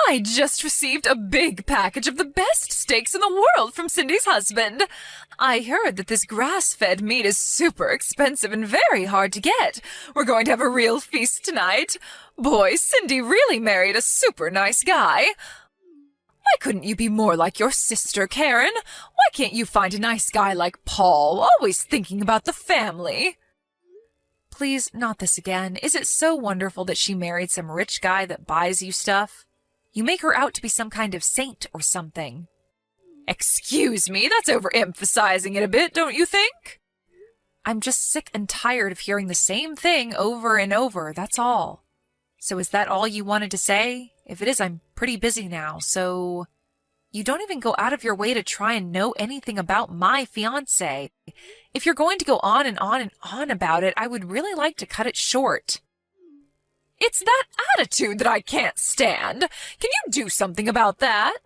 I just received a big package of the best steaks in the world from Cindy's husband. I heard that this grass-fed meat is super expensive and very hard to get. We're going to have a real feast tonight. Boy, Cindy really married a super nice guy. Why couldn't you be more like your sister, Karen? Why can't you find a nice guy like Paul, always thinking about the family? Please, not this again. Is it so wonderful that she married some rich guy that buys you stuff? You make her out to be some kind of saint or something. Excuse me, that's overemphasizing it a bit, don't you think? I'm just sick and tired of hearing the same thing over and over, that's all. So is that all you wanted to say? If it is, I'm pretty busy now, so... You don't even go out of your way to try and know anything about my fiancé. If you're going to go on and on and on about it, I would really like to cut it short. It's that attitude that I can't stand. Can you do something about that?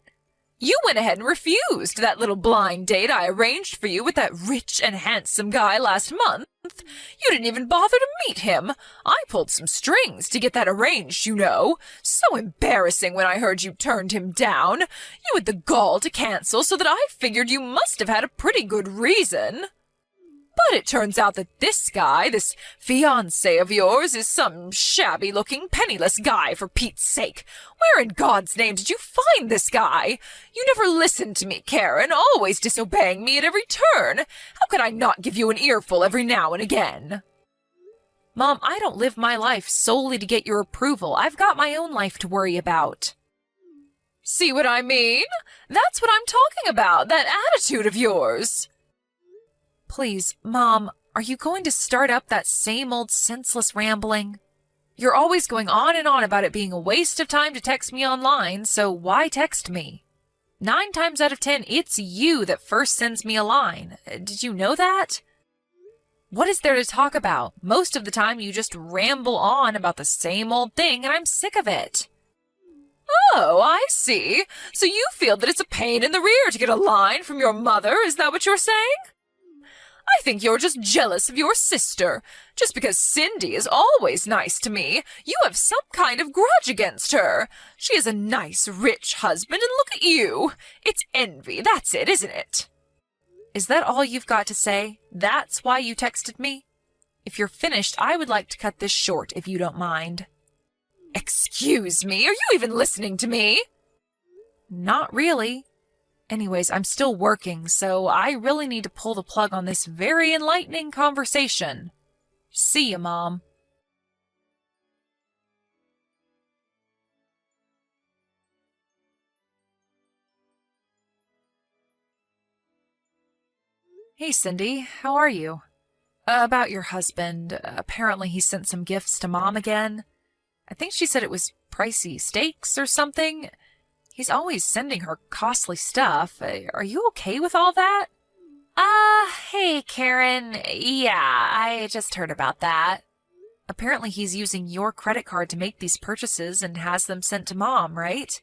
You went ahead and refused that little blind date I arranged for you with that rich and handsome guy last month. You didn't even bother to meet him. I pulled some strings to get that arranged, you know. So embarrassing when I heard you turned him down. You had the gall to cancel, so that I figured you must have had a pretty good reason. But it turns out that this guy, this fiancé of yours, is some shabby-looking, penniless guy, for Pete's sake. Where in God's name did you find this guy? You never listened to me, Karen, always disobeying me at every turn. How could I not give you an earful every now and again? Mom, I don't live my life solely to get your approval. I've got my own life to worry about. See what I mean? That's what I'm talking about, that attitude of yours. Please, Mom, are you going to start up that same old senseless rambling? You're always going on and on about it being a waste of time to text me online, so why text me? 9 times out of 10, it's you that first sends me a line. Did you know that? What is there to talk about? Most of the time you just ramble on about the same old thing, and I'm sick of it. Oh, I see. So you feel that it's a pain in the rear to get a line from your mother, is that what you're saying? I think you're just jealous of your sister. Just because Cindy is always nice to me, you have some kind of grudge against her. She has a nice, rich husband, and look at you. It's envy, that's it, isn't it? Is that all you've got to say? That's why you texted me? If you're finished, I would like to cut this short, if you don't mind. Excuse me, are you even listening to me? Not really. Anyways, I'm still working, so I really need to pull the plug on this very enlightening conversation. See ya, Mom. Hey, Cindy, how are you? About your husband. Apparently he sent some gifts to Mom again. I think she said it was pricey steaks or something. He's always sending her costly stuff. Are you okay with all that? Hey, Karen. Yeah, I just heard about that. Apparently he's using your credit card to make these purchases and has them sent to Mom, right?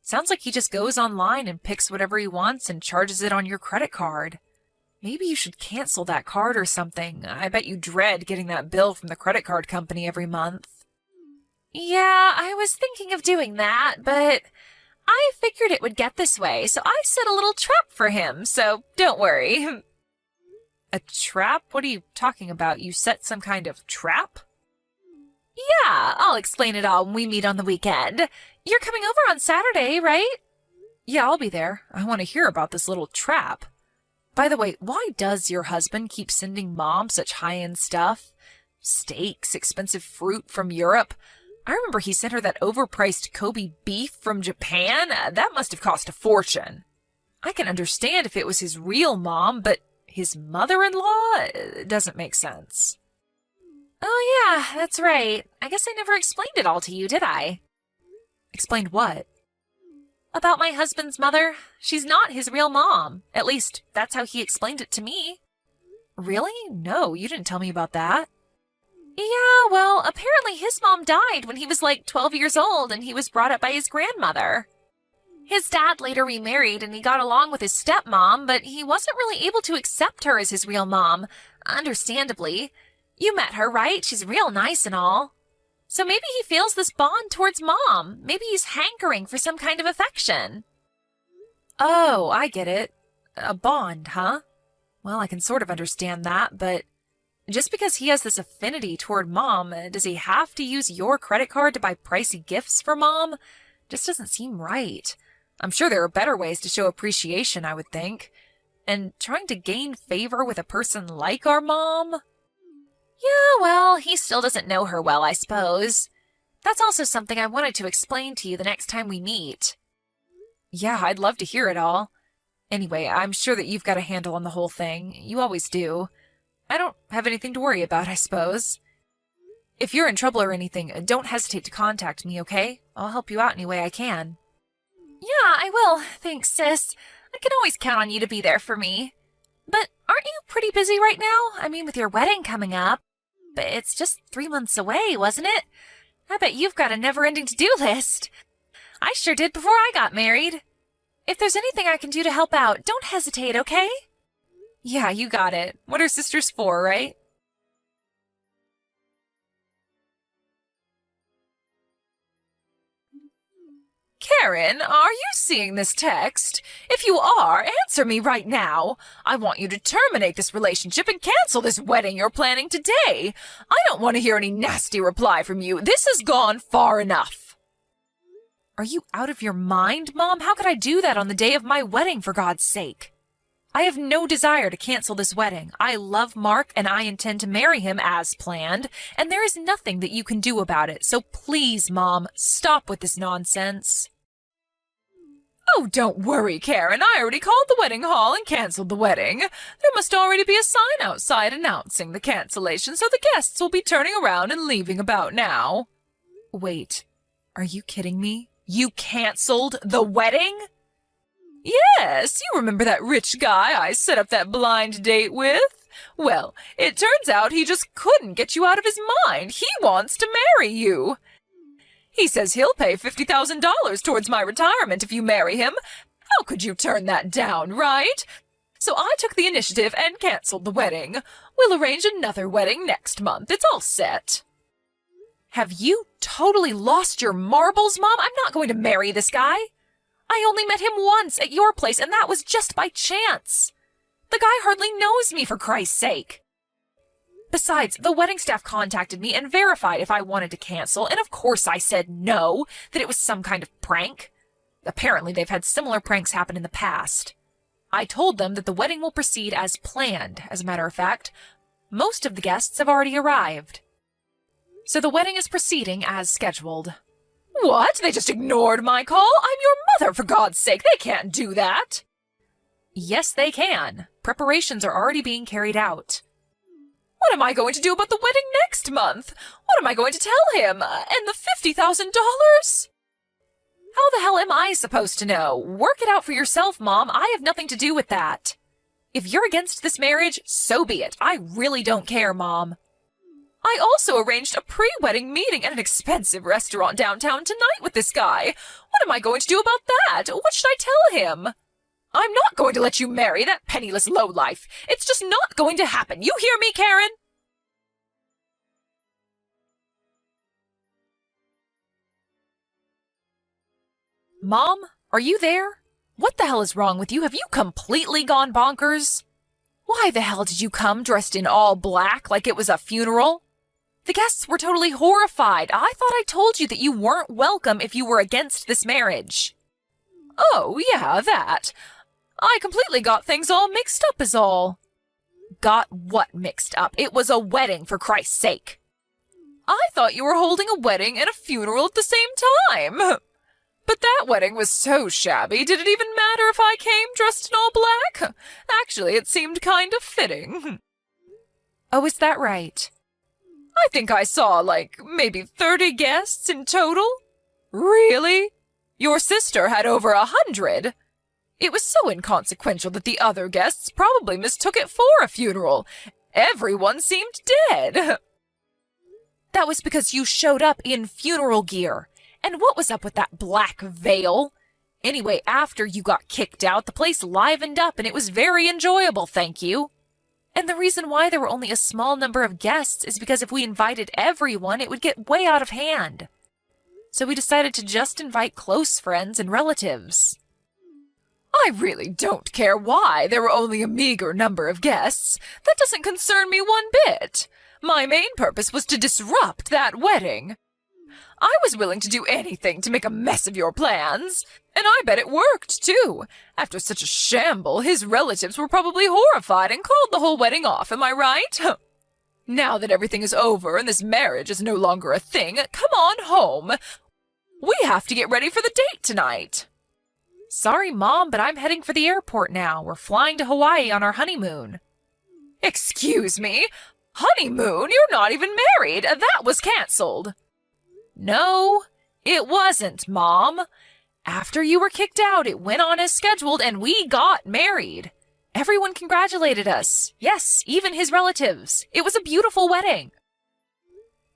Sounds like he just goes online and picks whatever he wants and charges it on your credit card. Maybe you should cancel that card or something. I bet you dread getting that bill from the credit card company every month. Yeah, I was thinking of doing that, but I figured it would get this way, so I set a little trap for him, so don't worry. A trap? What are you talking about? You set some kind of trap? Yeah, I'll explain it all when we meet on the weekend. You're coming over on Saturday, right? Yeah, I'll be there. I want to hear about this little trap. By the way, why does your husband keep sending Mom such high-end stuff? Steaks, expensive fruit from Europe. I remember he sent her that overpriced Kobe beef from Japan. That must have cost a fortune. I can understand if it was his real mom, but his mother-in-law doesn't make sense. Oh yeah, that's right. I guess I never explained it all to you, did I? Explained what? About my husband's mother. She's not his real mom. At least, that's how he explained it to me. Really? No, you didn't tell me about that. Yeah, well, apparently his mom died when he was like 12 years old and he was brought up by his grandmother. His dad later remarried and he got along with his stepmom, but he wasn't really able to accept her as his real mom, understandably. You met her, right? She's real nice and all. So maybe he feels this bond towards Mom. Maybe he's hankering for some kind of affection. Oh, I get it. A bond, huh? Well, I can sort of understand that, but just because he has this affinity toward Mom, does he have to use your credit card to buy pricey gifts for Mom? Just doesn't seem right. I'm sure there are better ways to show appreciation, I would think. And trying to gain favor with a person like our Mom? Yeah, well, he still doesn't know her well, I suppose. That's also something I wanted to explain to you the next time we meet. Yeah, I'd love to hear it all. Anyway, I'm sure that you've got a handle on the whole thing. You always do. I don't have anything to worry about, I suppose. If you're in trouble or anything, don't hesitate to contact me, okay? I'll help you out any way I can. Yeah, I will. Thanks, sis. I can always count on you to be there for me. But aren't you pretty busy right now? I mean, with your wedding coming up. But it's just 3 months away, wasn't it? I bet you've got a never-ending to-do list. I sure did before I got married. If there's anything I can do to help out, don't hesitate, okay? Yeah, you got it. What are sisters for, right? Karen, are you seeing this text? If you are, answer me right now. I want you to terminate this relationship and cancel this wedding you're planning today. I don't want to hear any nasty reply from you. This has gone far enough. Are you out of your mind, Mom? How could I do that on the day of my wedding, for God's sake? I have no desire to cancel this wedding. I love Mark and I intend to marry him as planned, and there is nothing that you can do about it. So please, Mom, stop with this nonsense. Oh, don't worry, Karen. I already called the wedding hall and canceled the wedding. There must already be a sign outside announcing the cancellation, so the guests will be turning around and leaving about now. Wait, are you kidding me? You canceled the wedding? Yes, you remember that rich guy I set up that blind date with? Well, it turns out he just couldn't get you out of his mind. He wants to marry you. He says he'll pay $50,000 towards my retirement if you marry him. How could you turn that down, right? So I took the initiative and canceled the wedding. We'll arrange another wedding next month. It's all set. Have you totally lost your marbles, Mom? I'm not going to marry this guy. I only met him once at your place, and that was just by chance. The guy hardly knows me, for Christ's sake. Besides, the wedding staff contacted me and verified if I wanted to cancel, and of course I said no, that it was some kind of prank. Apparently they've had similar pranks happen in the past. I told them that the wedding will proceed as planned, as a matter of fact. Most of the guests have already arrived. So the wedding is proceeding as scheduled. What? They just ignored my call? I'm your mother, for God's sake. They can't do that. Yes, they can. Preparations are already being carried out. What am I going to do about the wedding next month? What am I going to tell him? And the $50,000? How the hell am I supposed to know? Work it out for yourself, Mom. I have nothing to do with that. If you're against this marriage, so be it. I really don't care, Mom. I also arranged a pre-wedding meeting at an expensive restaurant downtown tonight with this guy. What am I going to do about that? What should I tell him? I'm not going to let you marry that penniless lowlife. It's just not going to happen. You hear me, Karen? Mom, are you there? What the hell is wrong with you? Have you completely gone bonkers? Why the hell did you come dressed in all black like it was a funeral? The guests were totally horrified. I thought I told you that you weren't welcome if you were against this marriage. Oh, yeah, that. I completely got things all mixed up is all. Got what mixed up? It was a wedding, for Christ's sake. I thought you were holding a wedding and a funeral at the same time. But that wedding was so shabby, did it even matter if I came dressed in all black? Actually, it seemed kind of fitting. Oh, is that right? I think I saw, maybe 30 guests in total. Really? Your sister had over 100. It was so inconsequential that the other guests probably mistook it for a funeral. Everyone seemed dead. That was because you showed up in funeral gear. And what was up with that black veil? Anyway, after you got kicked out, the place livened up and it was very enjoyable, thank you. And the reason why there were only a small number of guests is because if we invited everyone, it would get way out of hand. So we decided to just invite close friends and relatives. I really don't care why there were only a meager number of guests. That doesn't concern me one bit. My main purpose was to disrupt that wedding. I was willing to do anything to make a mess of your plans. And I bet it worked, too. After such a shamble, his relatives were probably horrified and called the whole wedding off, am I right? Now that everything is over and this marriage is no longer a thing, come on home. We have to get ready for the date tonight. Sorry, Mom, but I'm heading for the airport now. We're flying to Hawaii on our honeymoon. Excuse me? Honeymoon? You're not even married. That was canceled. No, it wasn't, Mom. After you were kicked out, it went on as scheduled and we got married. Everyone congratulated us. Yes, even his relatives. It was a beautiful wedding.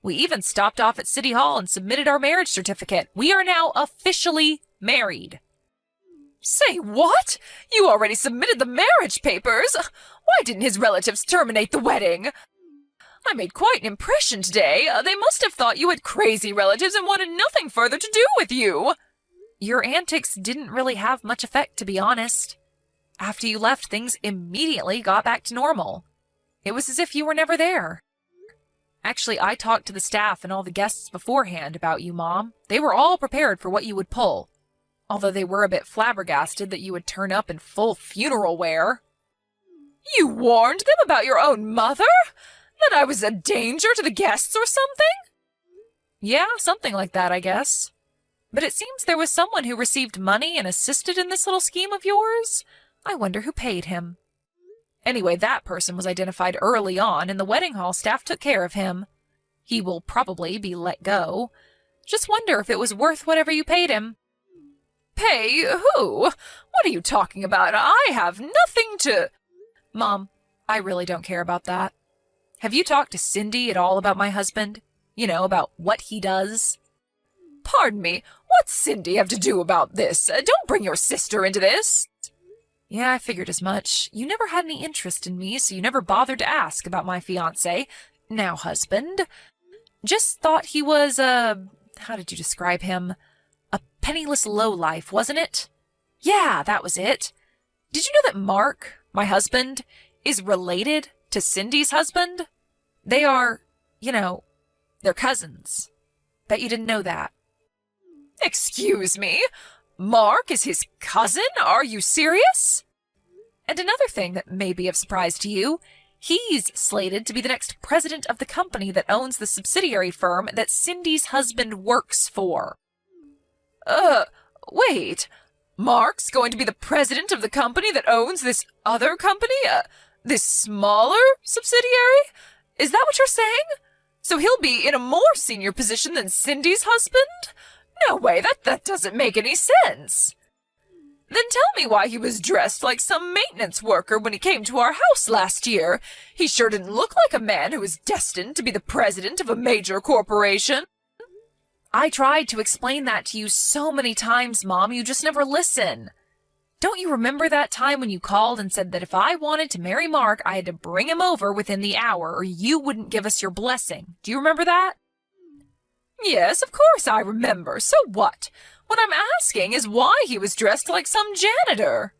We even stopped off at City Hall and submitted our marriage certificate. We are now officially married. Say what? You already submitted the marriage papers? Why didn't his relatives terminate the wedding? I made quite an impression today. They must have thought you had crazy relatives and wanted nothing further to do with you. Your antics didn't really have much effect, to be honest. After you left, things immediately got back to normal. It was as if you were never there. Actually, I talked to the staff and all the guests beforehand about you, Mom. They were all prepared for what you would pull. Although they were a bit flabbergasted that you would turn up in full funeral wear. You warned them about your own mother? That I was a danger to the guests or something? Yeah, something like that, I guess. But it seems there was someone who received money and assisted in this little scheme of yours. I wonder who paid him. Anyway, that person was identified early on, and the wedding hall staff took care of him. He will probably be let go. Just wonder if it was worth whatever you paid him. Pay who? What are you talking about? I have nothing to... Mom, I really don't care about that. Have you talked to Cindy at all about my husband? You know, about what he does? Pardon me, what's Cindy have to do about this? Don't bring your sister into this. Yeah, I figured as much. You never had any interest in me, so you never bothered to ask about my fiancé, now husband. Just thought he was, how did you describe him? A penniless lowlife, wasn't it? Yeah, that was it. Did you know that Mark, my husband, is related to Cindy's husband? They are, they're cousins. Bet you didn't know that. Excuse me? Mark is his cousin? Are you serious? And another thing that may be of surprise to you, he's slated to be the next president of the company that owns the subsidiary firm that Cindy's husband works for. Wait. Mark's going to be the president of the company that owns this other company? This smaller subsidiary? Is that what you're saying? So he'll be in a more senior position than Cindy's husband? No way, that doesn't make any sense. Then tell me why he was dressed like some maintenance worker when he came to our house last year. He sure didn't look like a man who was destined to be the president of a major corporation. I tried to explain that to you so many times, Mom, you just never listen. Don't you remember that time when you called and said that if I wanted to marry Mark, I had to bring him over within the hour or you wouldn't give us your blessing? Do you remember that? Yes, of course I remember. So what? What I'm asking is why he was dressed like some janitor.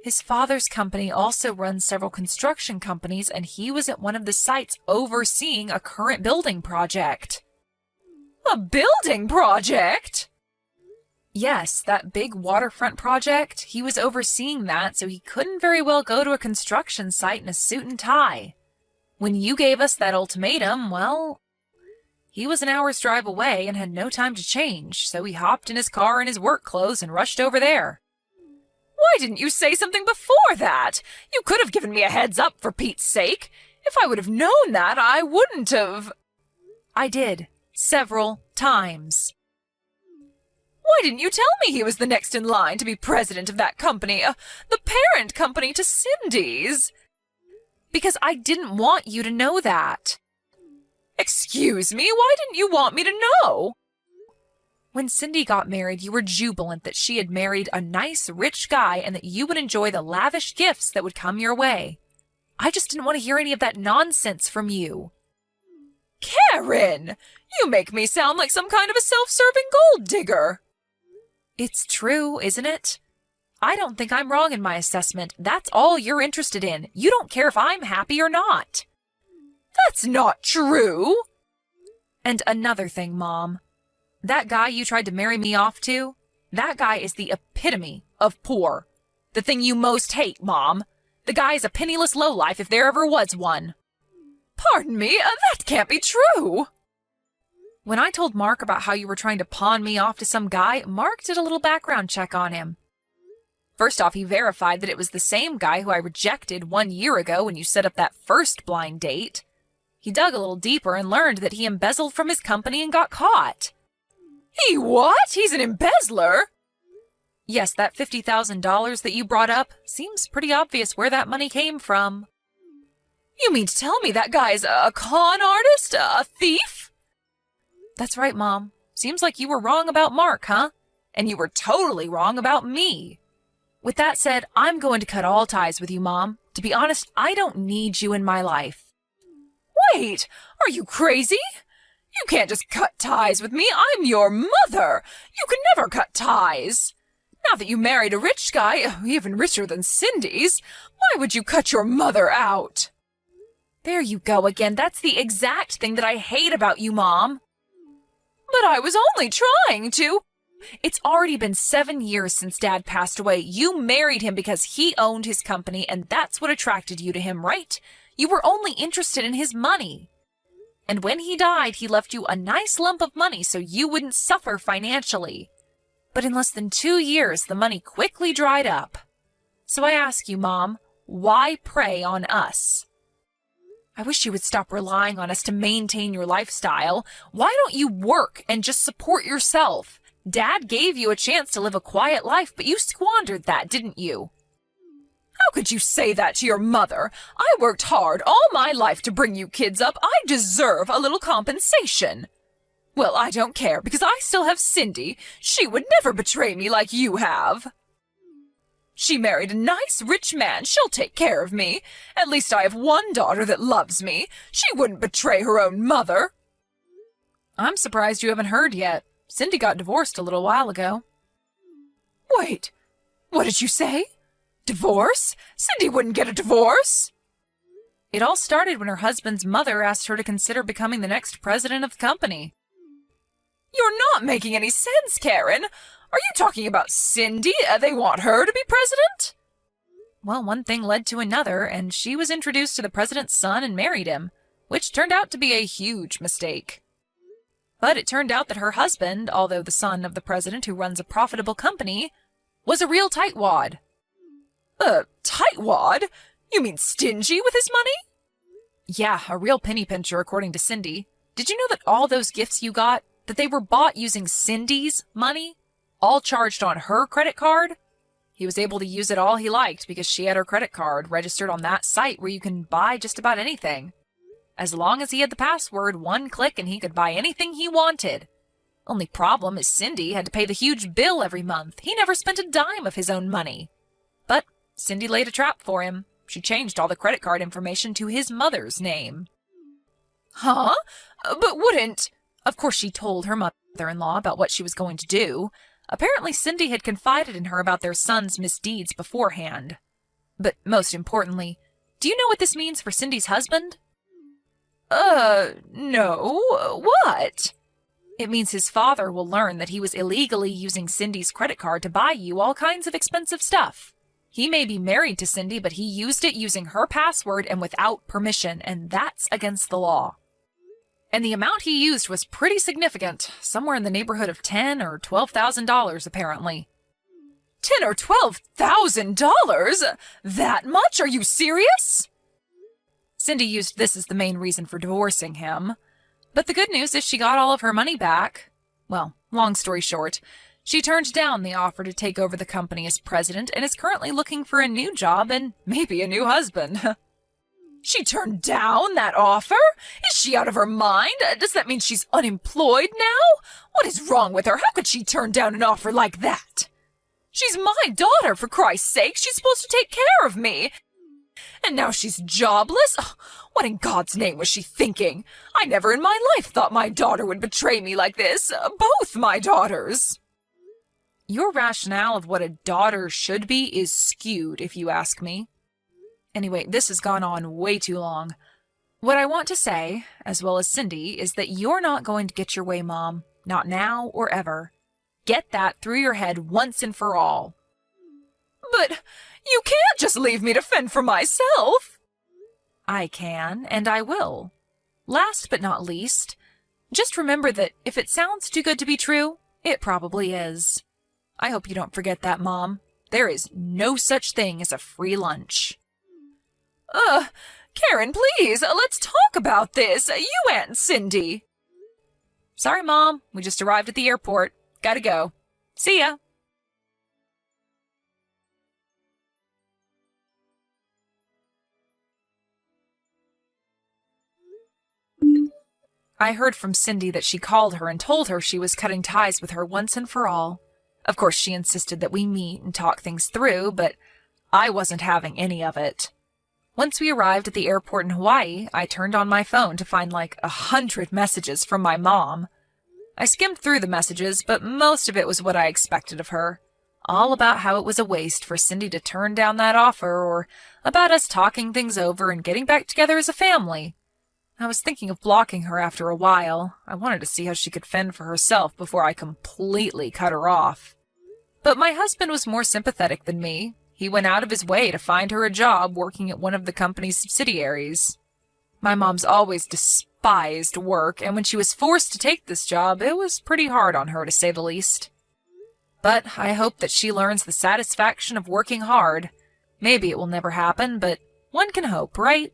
His father's company also runs several construction companies, and he was at one of the sites overseeing a current building project. A building project? Yes, that big waterfront project. He was overseeing that, so he couldn't very well go to a construction site in a suit and tie. When you gave us that ultimatum, well, he was an hour's drive away and had no time to change, so he hopped in his car in his work clothes and rushed over there. Why didn't you say something before that? You could have given me a heads up, for Pete's sake. If I would have known that, I wouldn't have... I did. Several times. Why didn't you tell me he was the next in line to be president of that company, the parent company to Cindy's? Because I didn't want you to know that. Excuse me, why didn't you want me to know? When Cindy got married, you were jubilant that she had married a nice, rich guy and that you would enjoy the lavish gifts that would come your way. I just didn't want to hear any of that nonsense from you. Karen! You make me sound like some kind of a self-serving gold digger. It's true, isn't it? I don't think I'm wrong in my assessment. That's all you're interested in. You don't care if I'm happy or not. That's not true. And another thing, Mom. That guy you tried to marry me off to, that guy is the epitome of poor. The thing you most hate, Mom. The guy is a penniless lowlife if there ever was one. Pardon me, that can't be true. When I told Mark about how you were trying to pawn me off to some guy, Mark did a little background check on him. First off, he verified that it was the same guy who I rejected 1 year ago when you set up that first blind date. He dug a little deeper and learned that he embezzled from his company and got caught. He what? He's an embezzler? Yes, that $50,000 that you brought up seems pretty obvious where that money came from. You mean to tell me that guy's a con artist? A thief? That's right, Mom. Seems like you were wrong about Mark, huh? And you were totally wrong about me. With that said, I'm going to cut all ties with you, Mom. To be honest, I don't need you in my life. Wait, are you crazy? You can't just cut ties with me. I'm your mother. You can never cut ties. Now that you married a rich guy, even richer than Cindy's, why would you cut your mother out? There you go again. That's the exact thing that I hate about you, Mom. But I was only trying to. It's already been 7 years since Dad passed away. You married him because he owned his company, and that's what attracted you to him, right? You were only interested in his money. And when he died, he left you a nice lump of money so you wouldn't suffer financially. But in less than 2 years, the money quickly dried up. So I ask you, Mom, why prey on us? I wish you would stop relying on us to maintain your lifestyle. Why don't you work and just support yourself? Dad gave you a chance to live a quiet life, but you squandered that, didn't you? How could you say that to your mother? I worked hard all my life to bring you kids up. I deserve a little compensation. Well, I don't care, because I still have Cindy. She would never betray me like you have. She married a nice, rich man. She'll take care of me. At least I have one daughter that loves me. She wouldn't betray her own mother. I'm surprised you haven't heard yet. Cindy got divorced a little while ago. Wait, what did you say? Divorce? Cindy wouldn't get a divorce. It all started when her husband's mother asked her to consider becoming the next president of the company. You're not making any sense, Karen. Are you talking about Cindy? They want her to be president? Well, one thing led to another, and she was introduced to the president's son and married him, which turned out to be a huge mistake. But it turned out that her husband, although the son of the president who runs a profitable company, was a real tightwad. Tightwad? You mean stingy with his money? Yeah, a real penny pincher, according to Cindy. Did you know that all those gifts you got, that they were bought using Cindy's money? All charged on her credit card? He was able to use it all he liked because she had her credit card registered on that site where you can buy just about anything. As long as he had the password, one click and he could buy anything he wanted. Only problem is Cindy had to pay the huge bill every month. He never spent a dime of his own money. But Cindy laid a trap for him. She changed all the credit card information to his mother's name. Huh? But wouldn't... Of course, she told her mother-in-law about what she was going to do. Apparently, Cindy had confided in her about their son's misdeeds beforehand. But most importantly, do you know what this means for Cindy's husband? No. What? It means his father will learn that he was illegally using Cindy's credit card to buy you all kinds of expensive stuff. He may be married to Cindy, but he used it using her password and without permission, and that's against the law. And the amount he used was pretty significant, somewhere in the neighborhood of $10,000 or $12,000 apparently. $10,000 or $12,000? That much? Are you serious? Cindy used this as the main reason for divorcing him. But the good news is she got all of her money back. Well, long story short, she turned down the offer to take over the company as president and is currently looking for a new job and maybe a new husband. She turned down that offer? Is she out of her mind? Does that mean she's unemployed now? What is wrong with her? How could she turn down an offer like that? She's my daughter, for Christ's sake. She's supposed to take care of me. And now she's jobless? Ugh, what in God's name was she thinking? I never in my life thought my daughter would betray me like this. Both my daughters. Your rationale of what a daughter should be is skewed, if you ask me. Anyway, this has gone on way too long. What I want to say, as well as Cindy, is that you're not going to get your way, Mom. Not now or ever. Get that through your head once and for all. But you can't just leave me to fend for myself. I can, and I will. Last but not least, just remember that if it sounds too good to be true, it probably is. I hope you don't forget that, Mom. There is no such thing as a free lunch. Karen, please, let's talk about this. You and Cindy. Sorry, Mom. We just arrived at the airport. Gotta go. See ya. I heard from Cindy that she called her and told her she was cutting ties with her once and for all. Of course, she insisted that we meet and talk things through, but I wasn't having any of it. Once we arrived at the airport in Hawaii, I turned on my phone to find like 100 messages from my mom. I skimmed through the messages, but most of it was what I expected of her. All about how it was a waste for Cindy to turn down that offer, or about us talking things over and getting back together as a family. I was thinking of blocking her after a while. I wanted to see how she could fend for herself before I completely cut her off. But my husband was more sympathetic than me. He went out of his way to find her a job working at one of the company's subsidiaries. My mom's always despised work, and when she was forced to take this job, it was pretty hard on her, to say the least. But I hope that she learns the satisfaction of working hard. Maybe it will never happen, but one can hope, right?